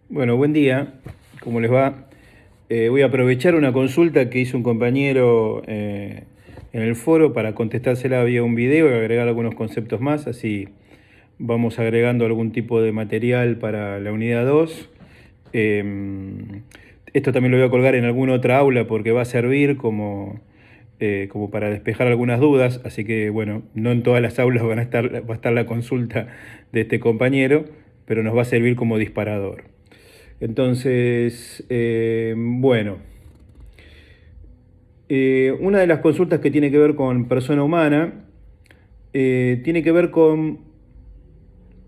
Bueno, buen día, ¿cómo les va? Voy a aprovechar una consulta que hizo un compañero en el foro para contestársela vía un video y agregar algunos conceptos más, así vamos agregando algún tipo de material para la unidad 2. Eh, Esto también lo voy a colgar en alguna otra aula porque va a servir como para despejar algunas dudas, así que bueno, no en todas las aulas va a estar la consulta de este compañero, pero nos va a servir como disparador. Entonces, bueno, una de las consultas que tiene que ver con persona humana tiene que ver con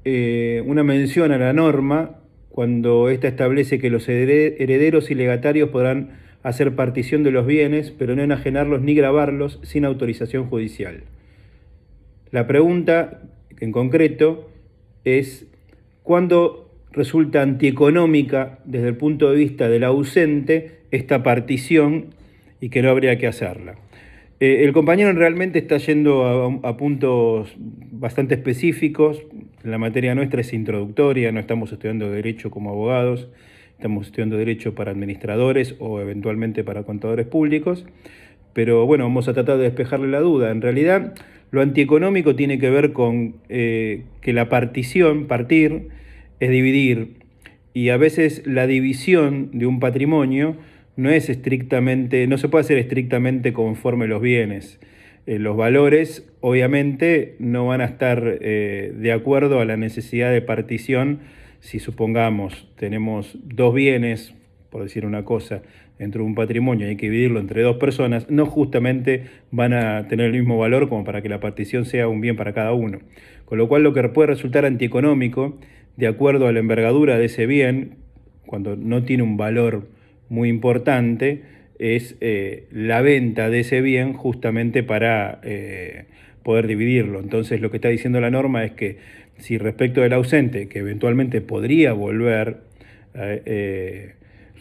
una mención a la norma cuando ésta establece que los herederos y legatarios podrán hacer partición de los bienes, pero no enajenarlos ni gravarlos sin autorización judicial. La pregunta en concreto es: ¿cuándo resulta antieconómica desde el punto de vista del ausente esta partición y que no habría que hacerla? El compañero realmente está yendo a puntos bastante específicos. La materia nuestra es introductoria, no estamos estudiando derecho como abogados, estamos estudiando derecho para administradores o eventualmente para contadores públicos. Pero bueno, vamos a tratar de despejarle la duda. En realidad, lo antieconómico tiene que ver con que la partición, partir, es dividir. Y a veces la división de un patrimonio no es estrictamente, no se puede hacer estrictamente conforme los bienes. Los valores, obviamente, no van a estar de acuerdo a la necesidad de partición. Si supongamos tenemos dos bienes, por decir una cosa, dentro de un patrimonio y hay que dividirlo entre dos personas, no justamente van a tener el mismo valor como para que la partición sea un bien para cada uno. Con lo cual lo que puede resultar antieconómico, de acuerdo a la envergadura de ese bien, cuando no tiene un valor muy importante, es la venta de ese bien justamente para poder dividirlo. Entonces lo que está diciendo la norma es que si respecto del ausente, que eventualmente podría volver,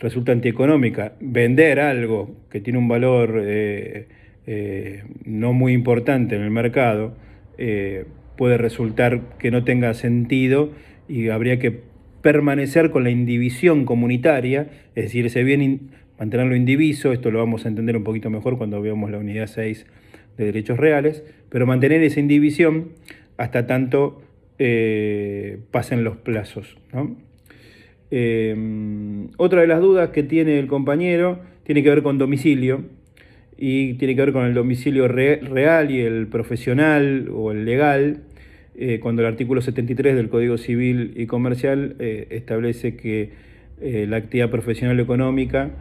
resulta antieconómica vender algo que tiene un valor no muy importante en el mercado, puede resultar que no tenga sentido y habría que permanecer con la indivisión comunitaria, es decir, ese bien mantenerlo indiviso. Esto lo vamos a entender un poquito mejor cuando veamos la unidad 6 de derechos reales, pero mantener esa indivisión hasta tanto pasen los plazos, ¿no? Otra de las dudas que tiene el compañero tiene que ver con domicilio y tiene que ver con el domicilio real y el profesional o el legal, cuando el artículo 73 del Código Civil y Comercial establece que la actividad profesional o económica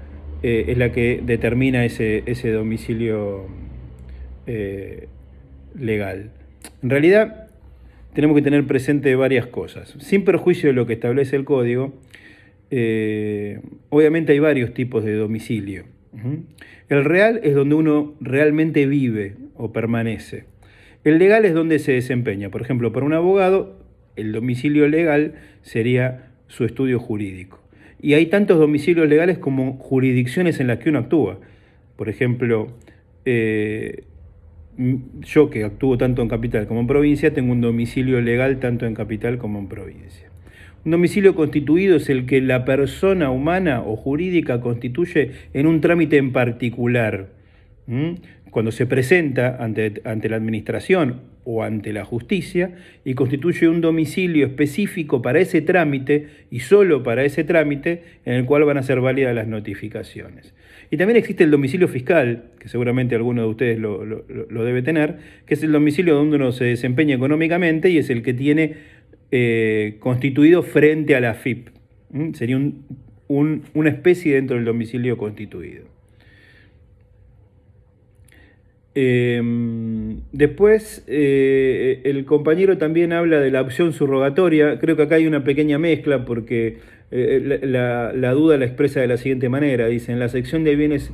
es la que determina ese domicilio legal. En realidad, tenemos que tener presente varias cosas. Sin perjuicio de lo que establece el Código, obviamente hay varios tipos de domicilio. El real es donde uno realmente vive o permanece. El legal es donde se desempeña. Por ejemplo, para un abogado, el domicilio legal sería su estudio jurídico. Y hay tantos domicilios legales como jurisdicciones en las que uno actúa. Por ejemplo, yo que actúo tanto en capital como en provincia, tengo un domicilio legal tanto en capital como en provincia. Un domicilio constituido es el que la persona humana o jurídica constituye en un trámite en particular. Cuando se presenta ante la administración o ante la justicia y constituye un domicilio específico para ese trámite y solo para ese trámite en el cual van a ser válidas las notificaciones. Y también existe el domicilio fiscal, que seguramente alguno de ustedes lo debe tener, que es el domicilio donde uno se desempeña económicamente y es el que tiene constituido frente a la AFIP. Sería una especie dentro del domicilio constituido. Después, el compañero también habla de la opción subrogatoria. Creo que acá hay una pequeña mezcla porque la duda la expresa de la siguiente manera. Dice: en la sección de bienes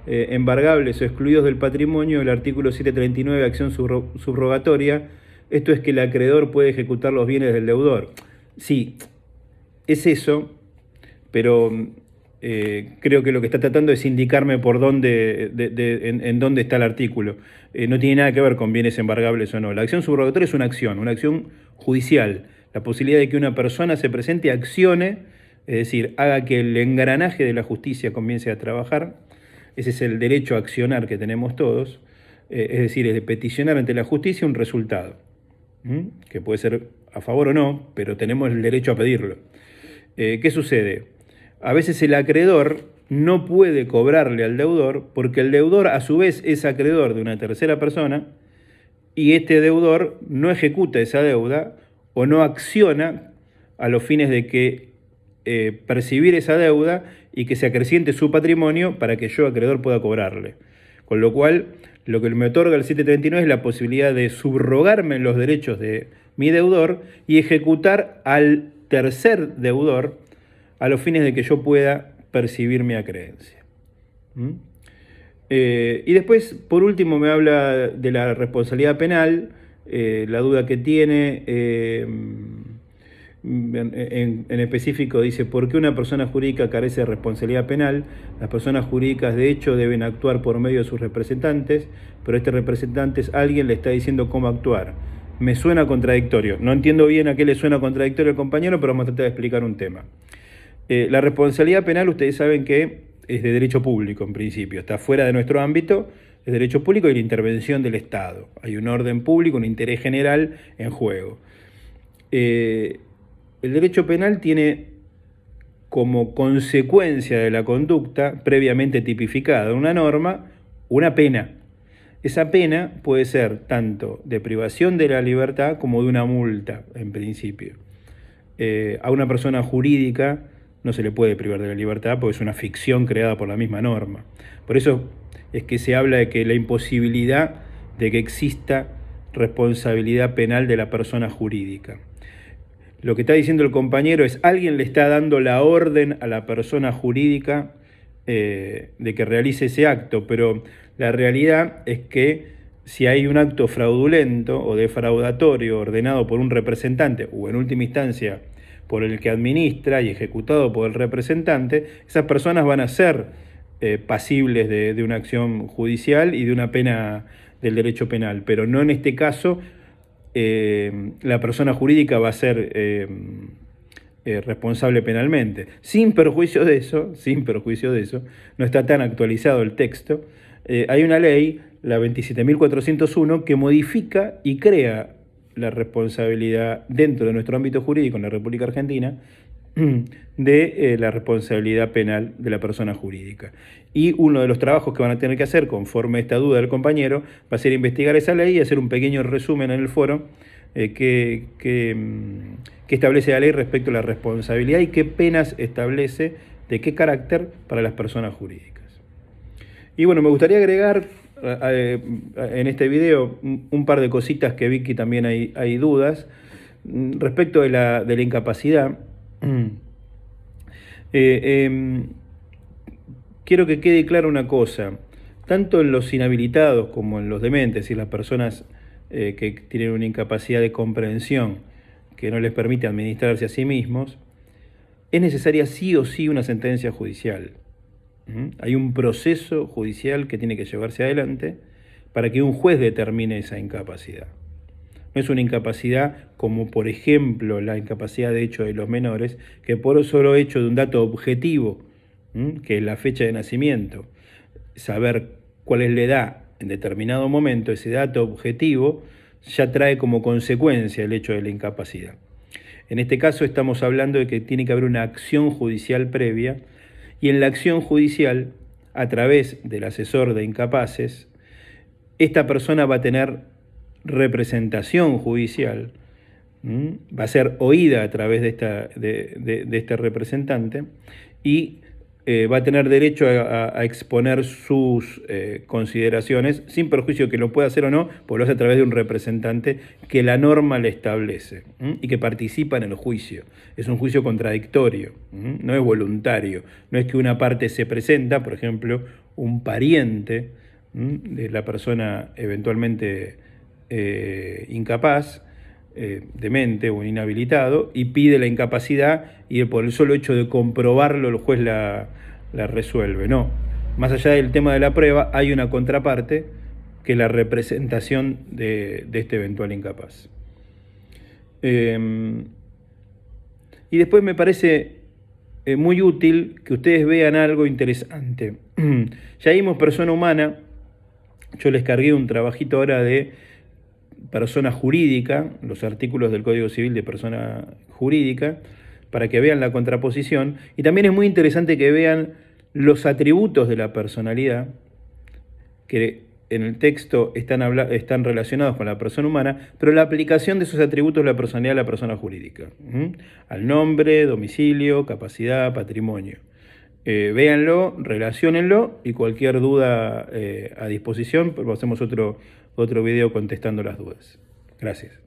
embargables o excluidos del patrimonio, el artículo 739, acción subrogatoria, esto es que el acreedor puede ejecutar los bienes del deudor. Sí, es eso, pero creo que lo que está tratando es indicarme por dónde, en dónde está el artículo. No tiene nada que ver con bienes embargables o no. La acción subrogatoria es una acción judicial. La posibilidad de que una persona se presente, accione es decir, haga que el engranaje de la justicia comience a trabajar. Ese es el derecho a accionar que tenemos todos, es decir, es de peticionar ante la justicia un resultado, que puede ser a favor o no, pero tenemos el derecho a pedirlo. ¿Qué sucede? A veces el acreedor no puede cobrarle al deudor porque el deudor a su vez es acreedor de una tercera persona y este deudor no ejecuta esa deuda o no acciona a los fines de que percibir esa deuda y que se acreciente su patrimonio para que yo, acreedor, pueda cobrarle. Con lo cual, lo que me otorga el 739 es la posibilidad de subrogarme en los derechos de mi deudor y ejecutar al tercer deudor a los fines de que yo pueda percibir mi acreencia. Y después, por último, me habla de la responsabilidad penal, la duda que tiene, en específico dice, ¿por qué una persona jurídica carece de responsabilidad penal? Las personas jurídicas de hecho deben actuar por medio de sus representantes, pero este representante alguien le está diciendo cómo actuar. Me suena contradictorio, no entiendo bien a qué le suena contradictorio al compañero, pero vamos a tratar de explicar un tema. La responsabilidad penal, ustedes saben que es de derecho público en principio, está fuera de nuestro ámbito, es derecho público y la intervención del Estado. Hay un orden público, un interés general en juego. El derecho penal tiene como consecuencia de la conducta previamente tipificada en una norma, una pena. Esa pena puede ser tanto de privación de la libertad como de una multa, en principio. A una persona jurídica no se le puede privar de la libertad porque es una ficción creada por la misma norma. Por eso es que se habla de que la imposibilidad de que exista responsabilidad penal de la persona jurídica. Lo que está diciendo el compañero es, alguien le está dando la orden a la persona jurídica de que realice ese acto, pero la realidad es que si hay un acto fraudulento o defraudatorio ordenado por un representante o en última instancia por el que administra y ejecutado por el representante, esas personas van a ser pasibles de una acción judicial y de una pena del derecho penal, pero no en este caso la persona jurídica va a ser responsable penalmente. Sin perjuicio de eso, no está tan actualizado el texto, hay una ley, la 27.401, que modifica y crea la responsabilidad dentro de nuestro ámbito jurídico en la República Argentina de la responsabilidad penal de la persona jurídica. Y uno de los trabajos que van a tener que hacer, conforme a esta duda del compañero, va a ser investigar esa ley y hacer un pequeño resumen en el foro que establece la ley respecto a la responsabilidad y qué penas establece, de qué carácter para las personas jurídicas. Y bueno, me gustaría agregar en este video un par de cositas que vi que también hay dudas respecto de la incapacidad. Quiero que quede clara una cosa, tanto en los inhabilitados como en los dementes y las personas que tienen una incapacidad de comprensión que no les permite administrarse a sí mismos, es necesaria sí o sí una sentencia judicial. Hay un proceso judicial que tiene que llevarse adelante para que un juez determine esa incapacidad. No es una incapacidad como, por ejemplo, la incapacidad de hecho de los menores, que por el solo hecho de un dato objetivo, que es la fecha de nacimiento, saber cuál es la edad en determinado momento, ese dato objetivo ya trae como consecuencia el hecho de la incapacidad. En este caso estamos hablando de que tiene que haber una acción judicial previa, y en la acción judicial, a través del asesor de incapaces, esta persona va a tener representación judicial, va a ser oída a través de este representante y va a tener derecho a exponer sus consideraciones, sin perjuicio que lo pueda hacer o no, porque lo hace a través de un representante que la norma le establece y que participa en el juicio. Es un juicio contradictorio, no es voluntario, no es que una parte se presenta, por ejemplo, un pariente de la persona eventualmente incapaz, demente o inhabilitado, y pide la incapacidad y por el solo hecho de comprobarlo el juez la resuelve. No, más allá del tema de la prueba hay una contraparte que es la representación de este eventual incapaz. Y después me parece muy útil que ustedes vean algo interesante. Ya vimos persona humana, yo les cargué un trabajito ahora de persona jurídica, los artículos del Código Civil de persona jurídica, para que vean la contraposición. Y también es muy interesante que vean los atributos de la personalidad, que en el texto están relacionados con la persona humana, pero la aplicación de esos atributos de la personalidad a la persona jurídica. Al nombre, domicilio, capacidad, patrimonio. Véanlo, relaciónenlo y cualquier duda a disposición, hacemos otro video contestando las dudas. Gracias.